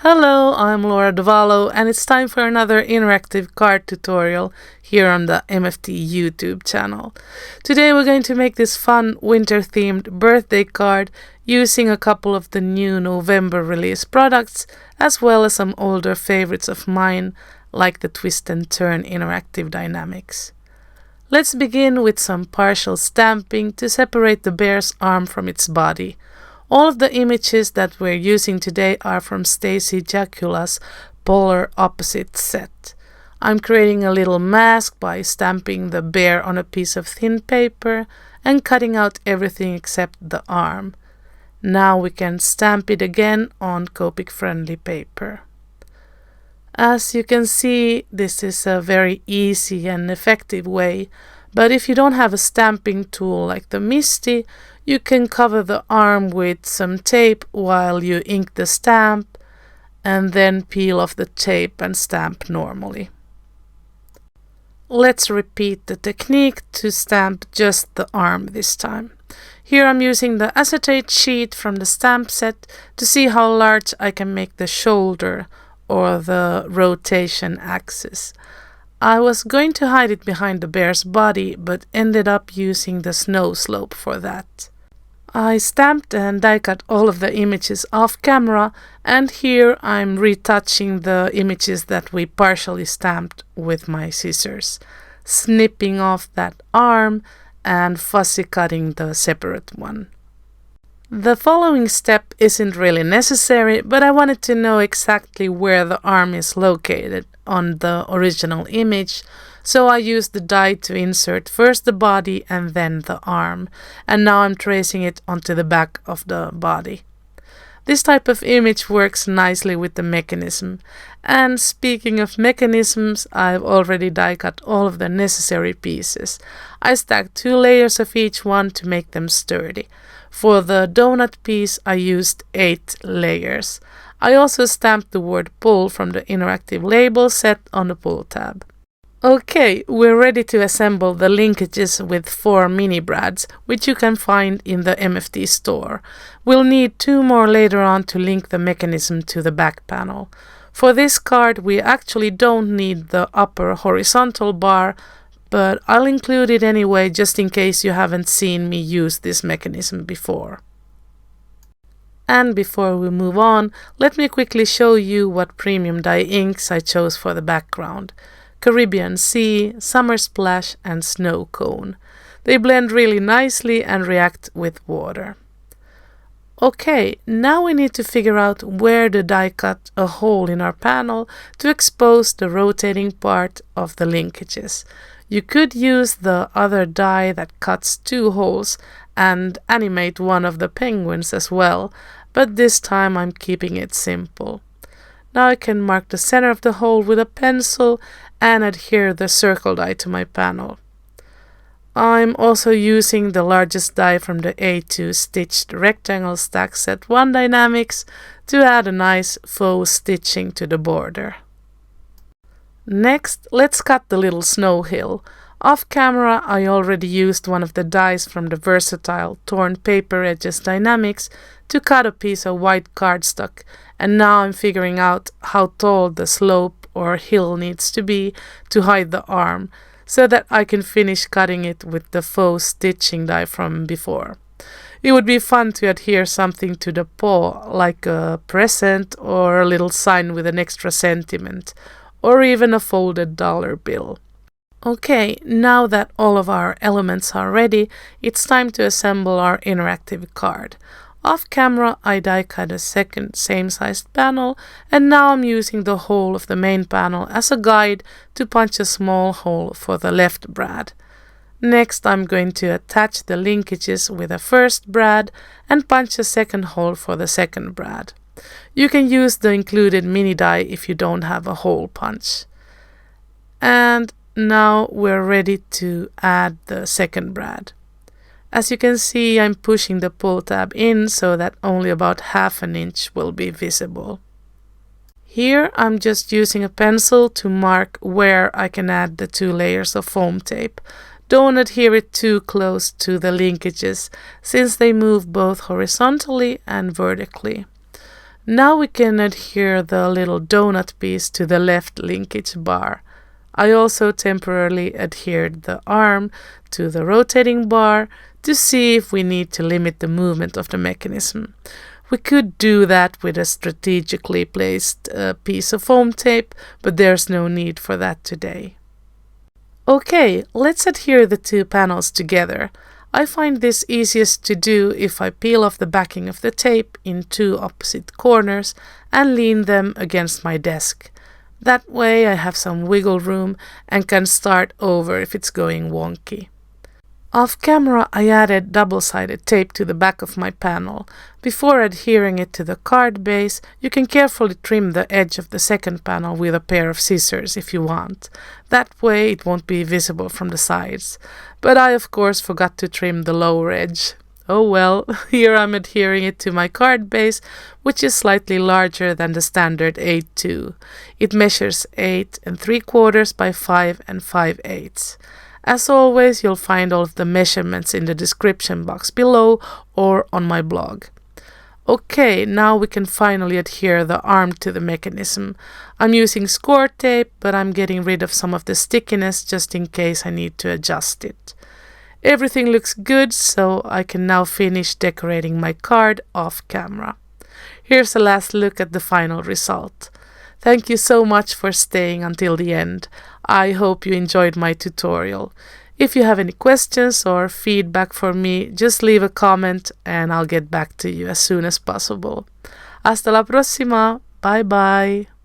Hello, I'm Laura Davalo, and it's time for another interactive card tutorial here on the MFT YouTube channel. Today we're going to make this fun winter-themed birthday card using a couple of the new November release products, as well as some older favorites of mine, like the Twist and Turn interactive dynamics. Let's begin with some partial stamping to separate the bear's arm from its body. All of the images that we're using today are from Stacy Jacula's Polar Opposites set. I'm creating a little mask by stamping the bear on a piece of thin paper and cutting out everything except the arm. Now we can stamp it again on Copic-friendly paper. As you can see, this is a very easy and effective way, but if you don't have a stamping tool like the Misty, you can cover the arm with some tape while you ink the stamp and then peel off the tape and stamp normally. Let's repeat the technique to stamp just the arm this time. Here I'm using the acetate sheet from the stamp set to see how large I can make the shoulder or the rotation axis. I was going to hide it behind the bear's body, but ended up using the snow slope for that. I stamped and die cut all of the images off camera, and here I'm retouching the images that we partially stamped with my scissors, snipping off that arm and fussy cutting the separate one. The following step isn't really necessary, but I wanted to know exactly where the arm is located on the original image, so I used the die to insert first the body and then the arm, and now I'm tracing it onto the back of the body. This type of image works nicely with the mechanism, and speaking of mechanisms, I've already die cut all of the necessary pieces. I stacked 2 layers of each one to make them sturdy. For the donut piece I used 8 layers. I also stamped the word pull from the interactive label set on the pull tab. Okay, we're ready to assemble the linkages with 4 mini brads, which you can find in the MFT store. We'll need 2 more later on to link the mechanism to the back panel. For this card we actually don't need the upper horizontal bar, but I'll include it anyway just in case you haven't seen me use this mechanism before. And before we move on, let me quickly show you what premium dye inks I chose for the background. Caribbean Sea, Summer Splash and Snow Cone. They blend really nicely and react with water. Okay, now we need to figure out where to die cut a hole in our panel to expose the rotating part of the linkages. You could use the other die that cuts 2 holes and animate one of the penguins as well, but this time I'm keeping it simple. Now I can mark the center of the hole with a pencil and adhere the circle die to my panel. I'm also using the largest die from the A2 stitched rectangle stack set 1 dynamics to add a nice faux stitching to the border. Next, let's cut the little snow hill. Off camera I already used one of the dies from the versatile Torn Paper Edges dynamics to cut a piece of white cardstock, and now I'm figuring out how tall the slope or hill needs to be to hide the arm, so that I can finish cutting it with the faux stitching die from before. It would be fun to adhere something to the paw, like a present or a little sign with an extra sentiment, or even a folded dollar bill. Okay, now that all of our elements are ready, it's time to assemble our interactive card. Off camera I die cut a second same-sized panel, and now I'm using the hole of the main panel as a guide to punch a small hole for the left brad. Next I'm going to attach the linkages with a first brad and punch a second hole for the second brad. You can use the included mini die if you don't have a hole punch. And now we're ready to add the second brad. As you can see, I'm pushing the pull tab in so that only about ½ an inch will be visible. Here I'm just using a pencil to mark where I can add the 2 layers of foam tape. Don't adhere it too close to the linkages, since they move both horizontally and vertically. Now we can adhere the little donut piece to the left linkage bar. I also temporarily adhered the arm to the rotating bar to see if we need to limit the movement of the mechanism. We could do that with a strategically placed piece of foam tape, but there's no need for that today. Okay, let's adhere the two panels together. I find this easiest to do if I peel off the backing of the tape in two opposite corners and lean them against my desk. That way I have some wiggle room and can start over if it's going wonky. Off camera I added double-sided tape to the back of my panel. Before adhering it to the card base, you can carefully trim the edge of the second panel with a pair of scissors if you want. That way it won't be visible from the sides. But I of course forgot to trim the lower edge. Oh well, here I'm adhering it to my card base, which is slightly larger than the standard 8-2. It measures 8 3/4 by 5 5/8. As always, you'll find all of the measurements in the description box below or on my blog. Okay, now we can finally adhere the arm to the mechanism. I'm using score tape, but I'm getting rid of some of the stickiness just in case I need to adjust it. Everything looks good, so I can now finish decorating my card off camera. Here's a last look at the final result. Thank you so much for staying until the end. I hope you enjoyed my tutorial. If you have any questions or feedback for me, just leave a comment and I'll get back to you as soon as possible. Hasta la próxima. Bye bye.